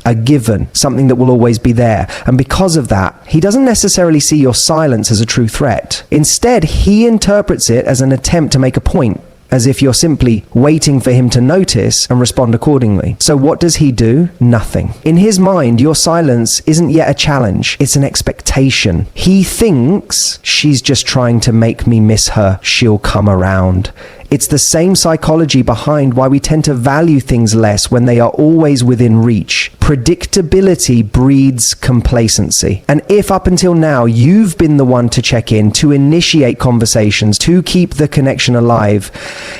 a given, something that will always be there. And because of that, he doesn't necessarily see your silence as a true threat. Instead, he interprets it as an attempt to make a point, as if you're simply waiting for him to notice and respond accordingly. So what does he do? Nothing. In his mind, your silence isn't yet a challenge, it's an expectation. He thinks, she's just trying to make me miss her, she'll come around. It's the same psychology behind why we tend to value things less when they are always within reach. Predictability breeds complacency. And if up until now you've been the one to check in, to initiate conversations, to keep the connection alive,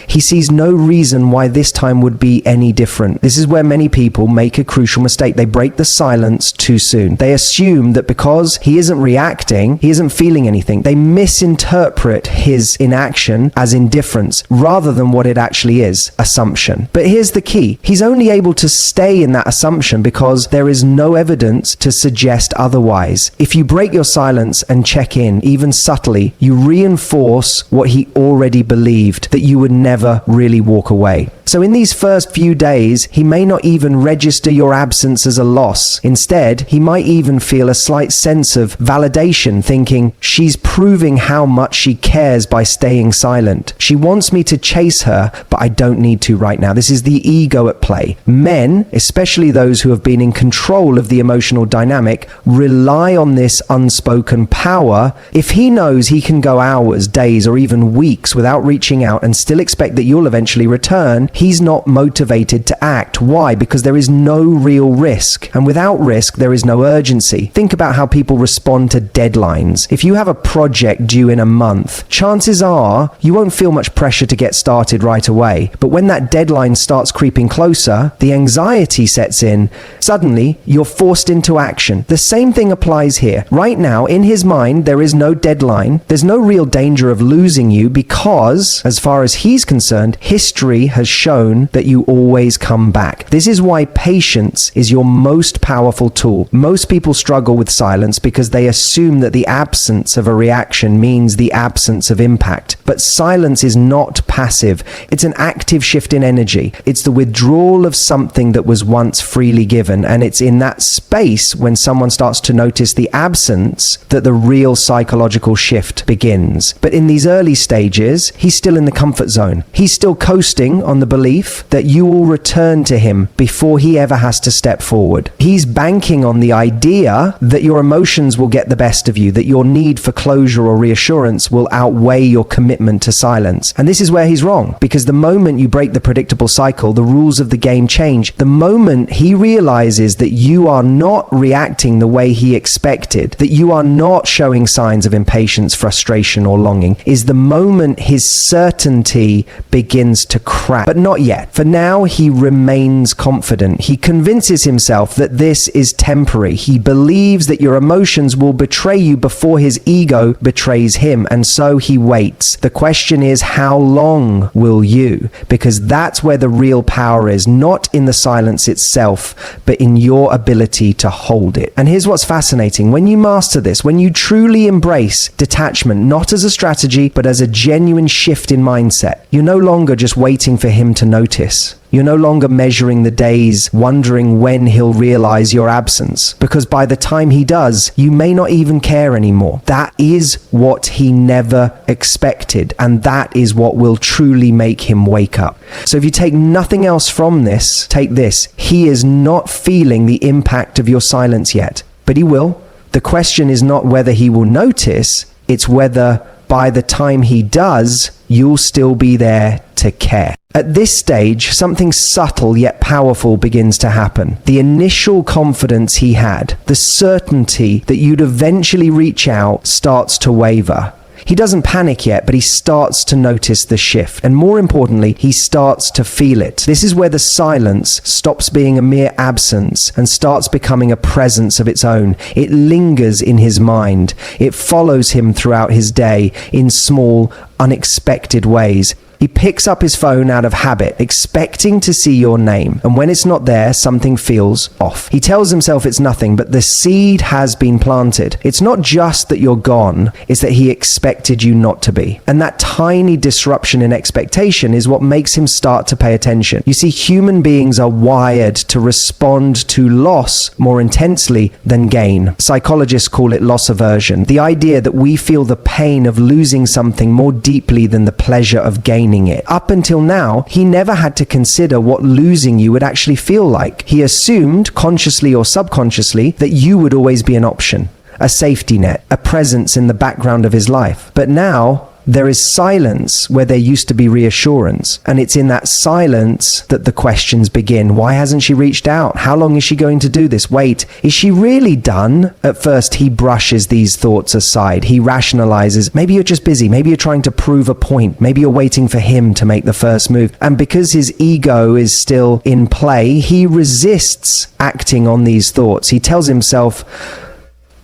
he sees no reason why this time would be any different. This is where many people make a crucial mistake. They break the silence too soon. They assume that because he isn't reacting, he isn't feeling anything. They misinterpret his inaction as indifference, rather than what it actually is, assumption. But here's the key. He's only able to stay in that assumption because there is no evidence to suggest otherwise. If you break your silence and check in, even subtly, you reinforce what he already believed, that you would never really walk away. So in these first few days, he may not even register your absence as a loss. Instead, he might even feel a slight sense of validation, thinking, she's proving how much she cares by staying silent. She wants me to chase her, but I don't need to right now. This is the ego at play. Men, especially those who have been in control of the emotional dynamic, rely on this unspoken power. If he knows he can go hours, days, or even weeks without reaching out and still expect that you'll eventually return, he's not motivated to act. Why? Because there is no real risk. And without risk, there is no urgency. Think about how people respond to deadlines. If you have a project due in a month, chances are you won't feel much pressure to get started right away. But when that deadline starts creeping closer, the anxiety sets in. Suddenly, you're forced into action. The same thing applies here. Right now, in his mind, there is no deadline. There's no real danger of losing you because, as far as he's concerned, history has shown that you always come back. This is why patience is your most powerful tool. Most people struggle with silence because they assume that the absence of a reaction means the absence of impact. But silence is not passive. It's an active shift in energy. It's the withdrawal of something that was once freely given. And it's in that space, when someone starts to notice the absence, that the real psychological shift begins. But in these early stages, he's still in the comfort zone. He's still coasting on the belief that you will return to him before he ever has to step forward. He's banking on the idea that your emotions will get the best of you, that your need for closure or reassurance will outweigh your commitment to silence. And this is where he's wrong, because the moment you break the predictable cycle, the rules of the game change. The moment he realizes that you are not reacting the way he expected, that you are not showing signs of impatience, frustration, or longing, is the moment his certainty begins to crack. But not yet. For now, he remains confident. He convinces himself that this is temporary. He believes that your emotions will betray you before his ego betrays him, and so he waits. The question is, how long will you? Because that's where the real power is, not in the silence itself, but in your ability to hold it. And here's what's fascinating. When you master this, when you truly embrace detachment, not as a strategy, but as a genuine shift in mindset, you're no longer just waiting for him to notice. You're no longer measuring the days, wondering when he'll realize your absence, because by the time he does, you may not even care anymore. That is what he never expected, and that is what will truly make him wake up. So if you take nothing else from this, take this. He is not feeling the impact of your silence yet, but he will. The question is not whether he will notice, it's whether by the time he does, you'll still be there to care. At this stage, something subtle yet powerful begins to happen. The initial confidence he had, the certainty that you'd eventually reach out, starts to waver. He doesn't panic yet, but he starts to notice the shift. And more importantly, he starts to feel it. This is where the silence stops being a mere absence and starts becoming a presence of its own. It lingers in his mind. It follows him throughout his day in small, unexpected ways. He picks up his phone out of habit, expecting to see your name, and when it's not there, something feels off. He tells himself it's nothing, but the seed has been planted. It's not just that you're gone, it's that he expected you not to be. And that tiny disruption in expectation is what makes him start to pay attention. You see, human beings are wired to respond to loss more intensely than gain. Psychologists call it loss aversion, the idea that we feel the pain of losing something more deeply than the pleasure of gaining it. Up until now, he never had to consider what losing you would actually feel like. He assumed, consciously or subconsciously, that you would always be an option, a safety net, a presence in the background of his life. But now, there is silence where there used to be reassurance. And it's in that silence that the questions begin. Why hasn't she reached out? How long is she going to do this? Wait, is she really done? At first, he brushes these thoughts aside. He rationalizes, maybe you're just busy. Maybe you're trying to prove a point. Maybe you're waiting for him to make the first move. And because his ego is still in play, he resists acting on these thoughts. He tells himself,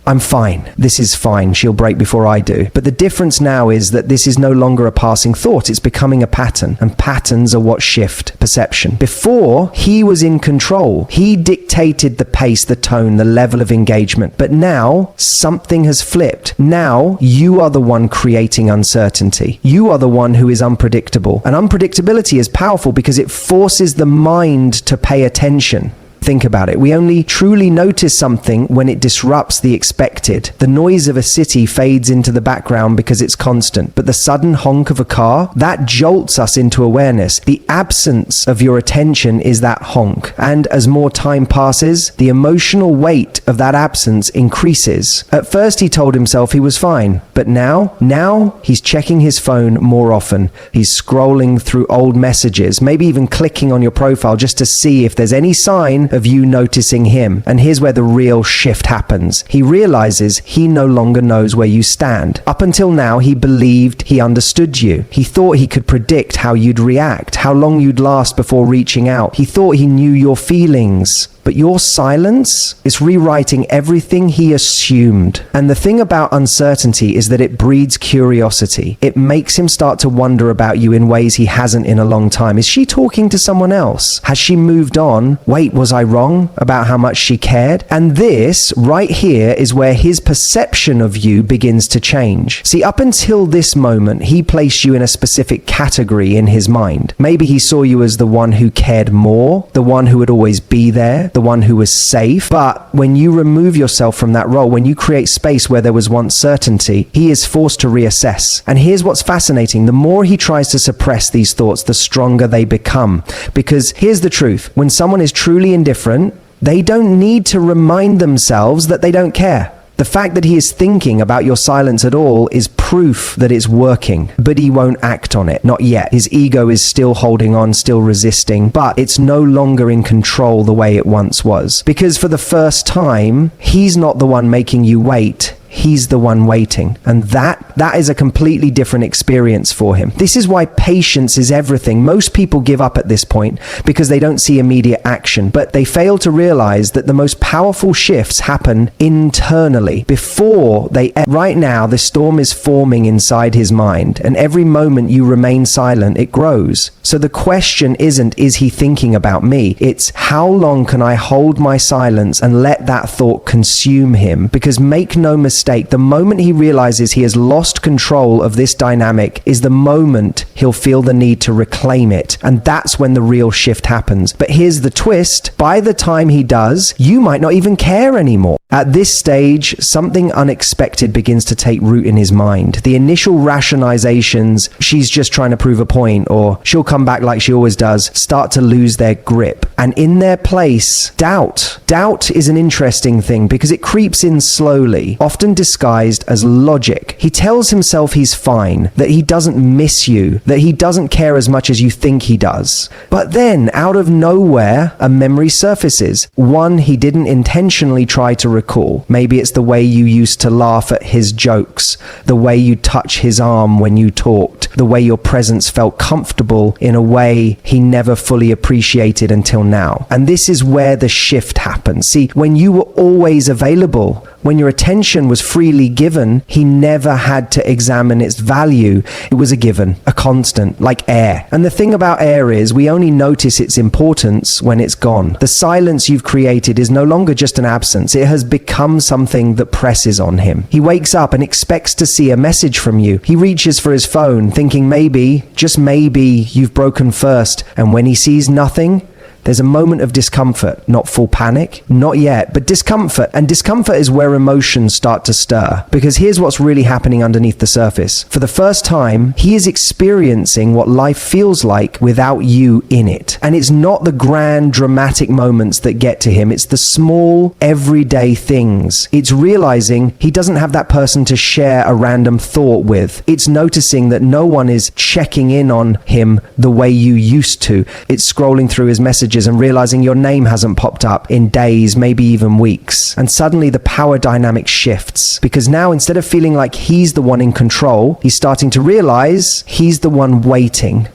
I'm fine. This is fine. She'll break before I do. But the difference now is that this is no longer a passing thought. It's becoming a pattern. And patterns are what shift perception. Before, he was in control. He dictated the pace, the tone, the level of engagement. But now, something has flipped. Now, you are the one creating uncertainty. You are the one who is unpredictable. And unpredictability is powerful because it forces the mind to pay attention. Think about it. We only truly notice something when it disrupts the expected. The noise of a city fades into the background because it's constant, but the sudden honk of a car, that jolts us into awareness. The absence of your attention is that honk. And as more time passes, the emotional weight of that absence increases. At first, he told himself he was fine, but now he's checking his phone more often. He's scrolling through old messages, maybe even clicking on your profile just to see if there's any sign of you noticing him. And here's where the real shift happens. He realizes he no longer knows where you stand. Up until now, he believed he understood you. He thought he could predict how you'd react, how long you'd last before reaching out. He thought he knew your feelings. But your silence is rewriting everything he assumed. And the thing about uncertainty is that it breeds curiosity. It makes him start to wonder about you in ways he hasn't in a long time. Is she talking to someone else? Has she moved on? Wait, was I wrong about how much she cared? And this right here is where his perception of you begins to change. See, up until this moment, he placed you in a specific category in his mind. Maybe he saw you as the one who cared more, the one who would always be there, the one who was safe. But when you remove yourself from that role, when you create space where there was once certainty, he is forced to reassess. And here's what's fascinating. The more he tries to suppress these thoughts, the stronger they become. Because here's the truth. When someone is truly indifferent, they don't need to remind themselves that they don't care. The fact that he is thinking about your silence at all is proof that it's working, but he won't act on it. Not yet. His ego is still holding on, still resisting, but it's no longer in control the way it once was. Because for the first time, he's not the one making you wait. He's the one waiting. And that is a completely different experience for him. This is why patience is everything. Most people give up at this point because they don't see immediate action, but they fail to realize that the most powerful shifts happen internally before they. Right now, the storm is forming inside his mind, and every moment you remain silent, it grows. So the question isn't, is he thinking about me? It's, how long can I hold my silence and let that thought consume him? Because make no mistake, the moment he realizes he has lost control of this dynamic is the moment he'll feel the need to reclaim it. And that's when the real shift happens. But here's the twist. By the time he does, you might not even care anymore. At this stage, something unexpected begins to take root in his mind. The initial rationalizations, she's just trying to prove a point, or she'll come back like she always does, start to lose their grip. And in their place, doubt. Doubt is an interesting thing because it creeps in slowly, often disguised as logic. He tells himself he's fine, that he doesn't miss you, that he doesn't care as much as you think he does. But then, out of nowhere, a memory surfaces. One he didn't intentionally try to recall. Maybe it's the way you used to laugh at his jokes, the way you touch his arm when you talked, the way your presence felt comfortable in a way he never fully appreciated until now. And this is where the shift happens. See, when you were always available, When your attention was freely given, he never had to examine its value. It was a given, a constant, like air. And the thing about air is we only notice its importance when it's gone. The silence you've created is no longer just an absence. It has become something that presses on him. He wakes up and expects to see a message from you. He reaches for his phone, thinking maybe, just maybe, you've broken first. And when he sees nothing, there's a moment of discomfort, not full panic, not yet, but discomfort. And discomfort is where emotions start to stir. Because here's what's really happening underneath the surface. For the first time, he is experiencing what life feels like without you in it. And it's not the grand, dramatic moments that get to him. It's the small, everyday things. It's realizing he doesn't have that person to share a random thought with. It's noticing that no one is checking in on him the way you used to. It's scrolling through his messages and realizing your name hasn't popped up in days, maybe even weeks. And suddenly the power dynamic shifts, because now instead of feeling like he's the one in control, he's starting to realize he's the one waiting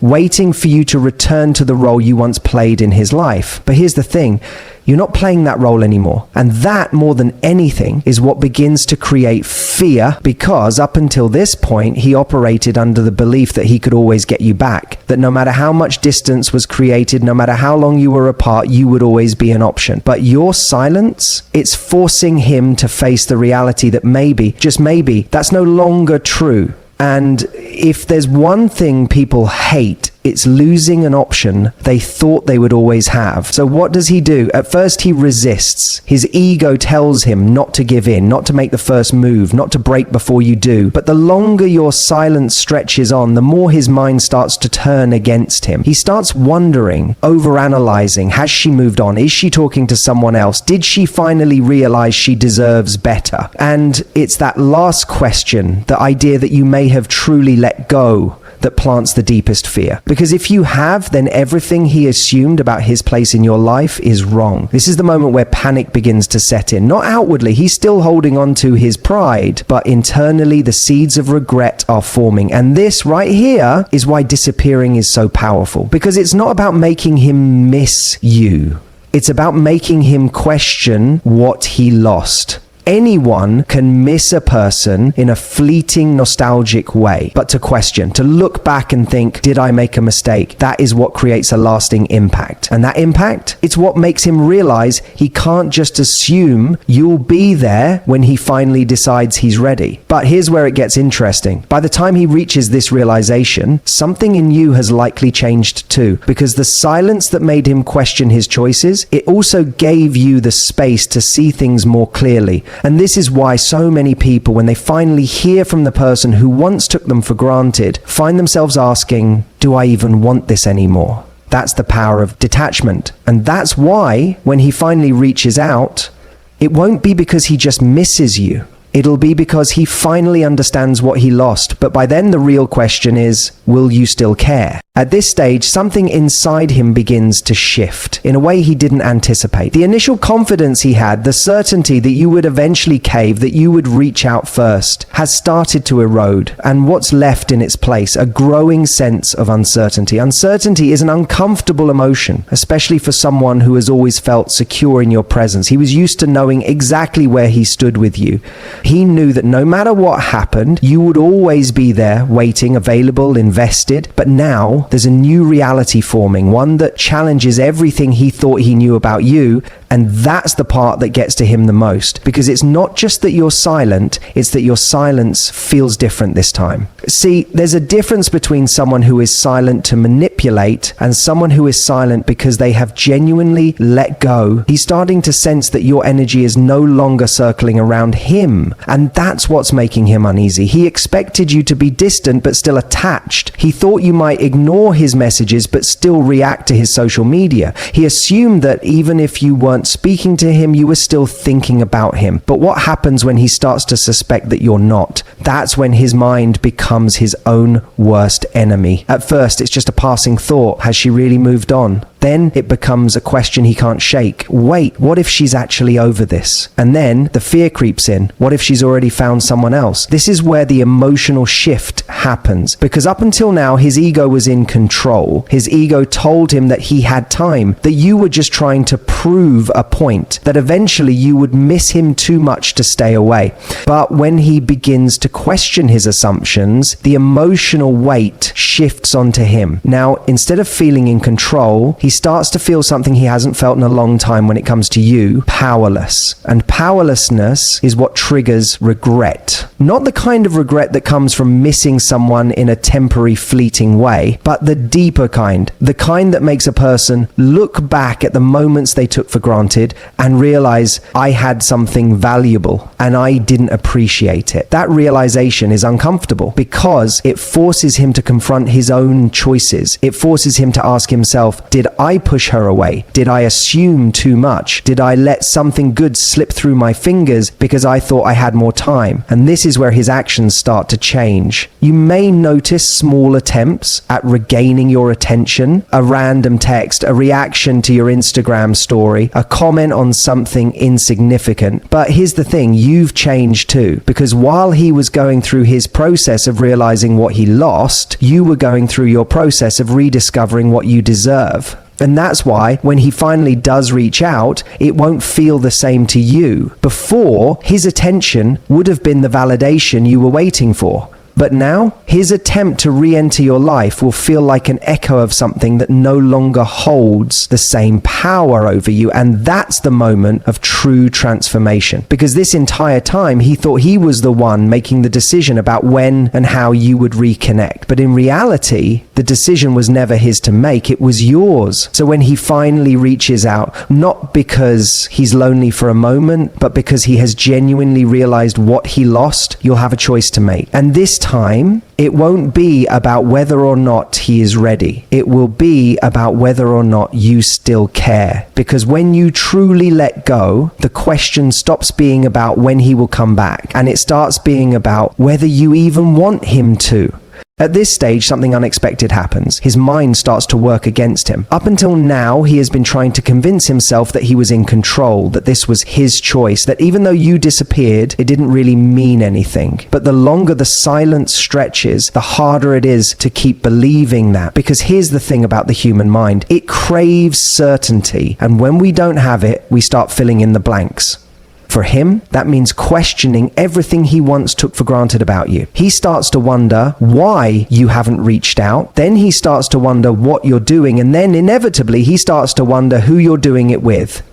for you to return to the role you once played in his life. But here's the thing. You're not playing that role anymore. And that, more than anything, is what begins to create fear, because up until this point, he operated under the belief that he could always get you back, that no matter how much distance was created, no matter how long you were apart, you would always be an option. But your silence, it's forcing him to face the reality that maybe, just maybe, that's no longer true. And if there's one thing people hate, it's losing an option they thought they would always have. So what does he do? At first he resists. His ego tells him not to give in, not to make the first move, not to break before you do. But the longer your silence stretches on, the more his mind starts to turn against him. He starts wondering, overanalyzing. Has she moved on? Is she talking to someone else? Did she finally realize she deserves better? And it's that last question, the idea that you may have truly let go, that plants the deepest fear. Because if you have, then everything he assumed about his place in your life is wrong. This is the moment where panic begins to set in. Not outwardly, he's still holding on to his pride, but internally the seeds of regret are forming. And this right here is why disappearing is so powerful. Because it's not about making him miss you. It's about making him question what he lost. Anyone can miss a person in a fleeting, nostalgic way, but to question, to look back and think, did I make a mistake? That is what creates a lasting impact. And that impact, it's what makes him realize he can't just assume you'll be there when he finally decides he's ready. But here's where it gets interesting. By the time he reaches this realization, something in you has likely changed too, because the silence that made him question his choices, it also gave you the space to see things more clearly. And this is why so many people, when they finally hear from the person who once took them for granted, find themselves asking, do I even want this anymore? That's the power of detachment. And that's why, when he finally reaches out, it won't be because he just misses you. It'll be because he finally understands what he lost. But by then the real question is, will you still care? At this stage, something inside him begins to shift in a way he didn't anticipate. The initial confidence he had, the certainty that you would eventually cave, that you would reach out first, has started to erode. And what's left in its place? A growing sense of uncertainty. Uncertainty is an uncomfortable emotion, especially for someone who has always felt secure in your presence. He was used to knowing exactly where he stood with you. He knew that no matter what happened, you would always be there, waiting, available, invested. But now, there's a new reality forming, one that challenges everything he thought he knew about you, and that's the part that gets to him the most. Because it's not just that you're silent, it's that your silence feels different this time. See, there's a difference between someone who is silent to manipulate and someone who is silent because they have genuinely let go. He's starting to sense that your energy is no longer circling around him, and that's what's making him uneasy. He expected you to be distant but still attached. He thought you might ignore his messages but still react to his social media. He assumed that even if you weren't speaking to him, you were still thinking about him. But what happens when he starts to suspect that you're not? That's when his mind becomes his own worst enemy. At first, it's just a passing thought. Has she really moved on? Then it becomes a question he can't shake. Wait, what if she's actually over this? And then the fear creeps in. What if she's already found someone else? This is where the emotional shift happens, because up until now, his ego was in control. His ego told him that he had time, that you were just trying to prove a point, that eventually you would miss him too much to stay away. But when he begins to question his assumptions, the emotional weight shifts onto him. Now, instead of feeling in control, he starts to feel something he hasn't felt in a long time when it comes to you: powerless. And powerlessness is what triggers regret. Not the kind of regret that comes from missing someone in a temporary, fleeting way, but the deeper kind. The kind that makes a person look back at the moments they took for granted and realize, I had something valuable and I didn't appreciate it. That realization is uncomfortable because it forces him to confront his own choices. It forces him to ask himself, did I push her away? Did I assume too much? Did I let something good slip through my fingers because I thought I had more time? And this is where his actions start to change. You may notice small attempts at regaining your attention: a random text, a reaction to your Instagram story, a comment on something insignificant. But here's the thing, you've changed too, because while he was going through his process of realizing what he lost, you were going through your process of rediscovering what you deserve. And that's why when he finally does reach out, it won't feel the same to you. Before, his attention would have been the validation you were waiting for. But now, his attempt to re-enter your life will feel like an echo of something that no longer holds the same power over you. And that's the moment of true transformation. Because this entire time, he thought he was the one making the decision about when and how you would reconnect. But in reality, the decision was never his to make, it was yours. So when he finally reaches out, not because he's lonely for a moment, but because he has genuinely realized what he lost, you'll have a choice to make. And this time, it won't be about whether or not he is ready. It will be about whether or not you still care. Because when you truly let go, the question stops being about when he will come back, and it starts being about whether you even want him to. At this stage, something unexpected happens. His mind starts to work against him. Up until now, he has been trying to convince himself that he was in control, that this was his choice, that even though you disappeared, it didn't really mean anything. But the longer the silence stretches, the harder it is to keep believing that. Because here's the thing about the human mind. It craves certainty. And when we don't have it, we start filling in the blanks. For him, that means questioning everything he once took for granted about you. He starts to wonder why you haven't reached out. Then he starts to wonder what you're doing. And then inevitably, he starts to wonder who you're doing it with.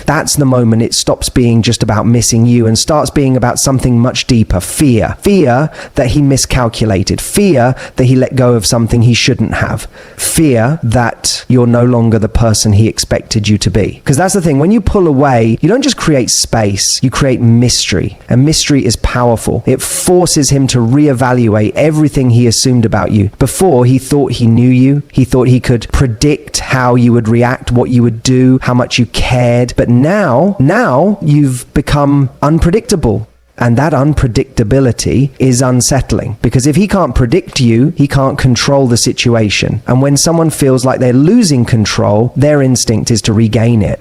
That's the moment it stops being just about missing you and starts being about something much deeper. Fear. Fear that he miscalculated. Fear that he let go of something he shouldn't have. Fear that you're no longer the person he expected you to be. Because that's the thing, when you pull away, you don't just create space, you create mystery. And mystery is powerful. It forces him to reevaluate everything he assumed about you. Before, he thought he knew you. He thought he could predict how you would react, what you would do, how much you cared. But now you've become unpredictable. And that unpredictability is unsettling, because if he can't predict you, he can't control the situation. And when someone feels like they're losing control, their instinct is to regain it.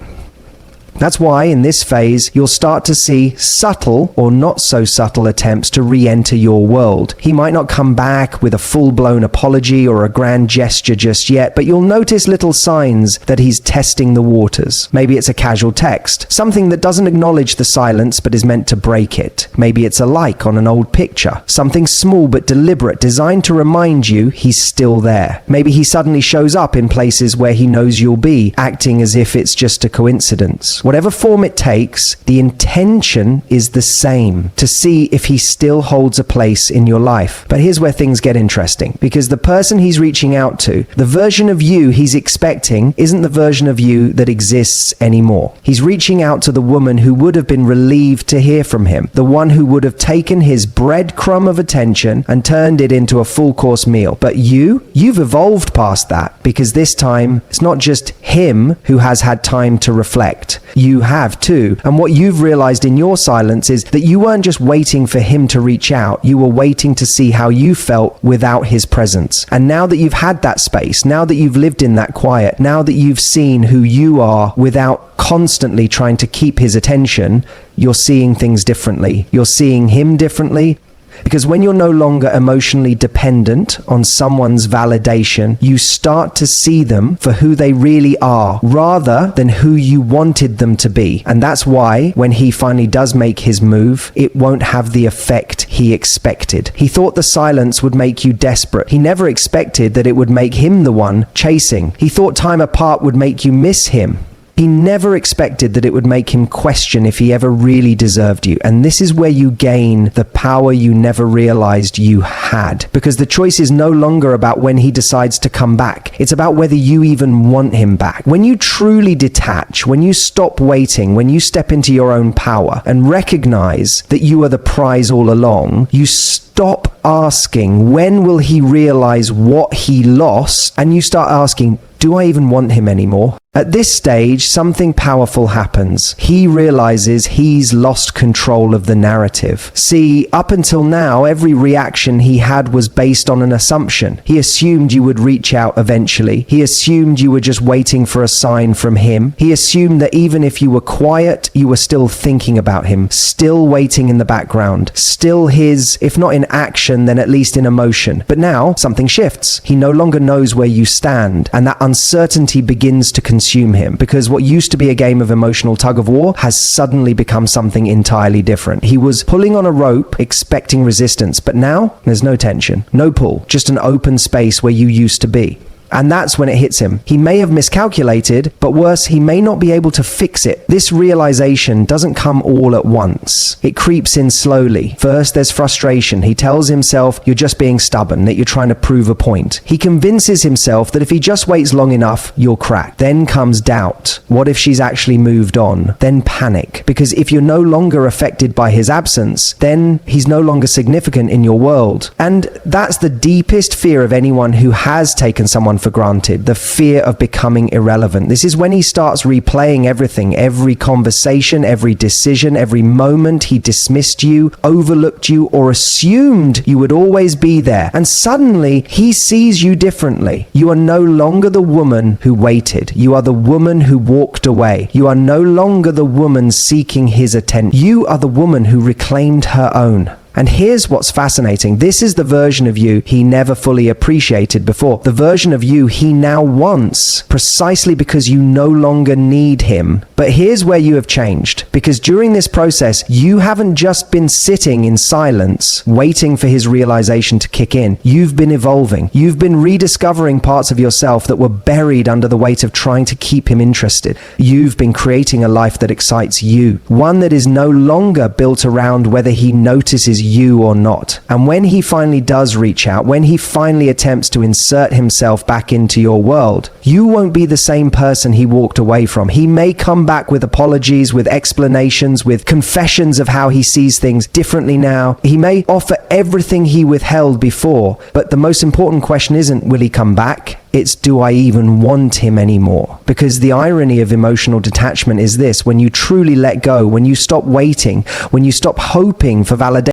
That's why in this phase, you'll start to see subtle or not so subtle attempts to re-enter your world. He might not come back with a full-blown apology or a grand gesture just yet, but you'll notice little signs that he's testing the waters. Maybe it's a casual text, something that doesn't acknowledge the silence but is meant to break it. Maybe it's a like on an old picture, something small but deliberate, designed to remind you he's still there. Maybe he suddenly shows up in places where he knows you'll be, acting as if it's just a coincidence. Whatever form it takes, the intention is the same, to see if he still holds a place in your life. But here's where things get interesting, because the person he's reaching out to, the version of you he's expecting, isn't the version of you that exists anymore. He's reaching out to the woman who would have been relieved to hear from him, the one who would have taken his breadcrumb of attention and turned it into a full-course meal. But you've evolved past that, because this time, it's not just him who has had time to reflect. You have too. And what you've realized in your silence is that you weren't just waiting for him to reach out, you were waiting to see how you felt without his presence. And now that you've had that space, now that you've lived in that quiet, now that you've seen who you are without constantly trying to keep his attention, you're seeing things differently. You're seeing him differently. Because when you're no longer emotionally dependent on someone's validation, you start to see them for who they really are, rather than who you wanted them to be. And that's why, when he finally does make his move, it won't have the effect he expected. He thought the silence would make you desperate. He never expected that it would make him the one chasing. He thought time apart would make you miss him. He never expected that it would make him question if he ever really deserved you. And this is where you gain the power you never realized you had. Because the choice is no longer about when he decides to come back. It's about whether you even want him back. When you truly detach, when you stop waiting, when you step into your own power and recognize that you are the prize all along, you stop asking, when will he realize what he lost? And you start asking, do I even want him anymore? At this stage, something powerful happens. He realizes he's lost control of the narrative. See, up until now, every reaction he had was based on an assumption. He assumed you would reach out eventually. He assumed you were just waiting for a sign from him. He assumed that even if you were quiet, you were still thinking about him, still waiting in the background, still his, if not in action, then at least in emotion. But now, something shifts. He no longer knows where you stand, and that uncertainty begins to consume him, because what used to be a game of emotional tug of war has suddenly become something entirely different. He was pulling on a rope, expecting resistance, but now there's no tension, no pull, just an open space where you used to be. And that's when it hits him. He may have miscalculated, but worse, he may not be able to fix it. This realization doesn't come all at once. It creeps in slowly. First, there's frustration. He tells himself you're just being stubborn, that you're trying to prove a point. He convinces himself that if he just waits long enough, you'll crack. Then comes doubt. What if she's actually moved on? Then panic. Because if you're no longer affected by his absence, then he's no longer significant in your world. And that's the deepest fear of anyone who has taken someone for granted, the fear of becoming irrelevant. This is when he starts replaying everything, every conversation, every decision, every moment he dismissed you, overlooked you, or assumed you would always be there. And suddenly he sees you differently. You are no longer the woman who waited. You are the woman who walked away. You are no longer the woman seeking his attention. You are the woman who reclaimed her own. And here's what's fascinating. This is the version of you he never fully appreciated before. The version of you he now wants, precisely because you no longer need him. But here's where you have changed. Because during this process, you haven't just been sitting in silence, waiting for his realization to kick in. You've been evolving. You've been rediscovering parts of yourself that were buried under the weight of trying to keep him interested. You've been creating a life that excites you. One that is no longer built around whether he notices you or not. And when he finally does reach out, when he finally attempts to insert himself back into your world, you won't be the same person he walked away from. He may come back with apologies, with explanations, with confessions of how he sees things differently now. He may offer everything he withheld before, but the most important question isn't, will he come back? It's, do I even want him anymore? Because the irony of emotional detachment is this: when you truly let go, when you stop waiting, when you stop hoping for validation,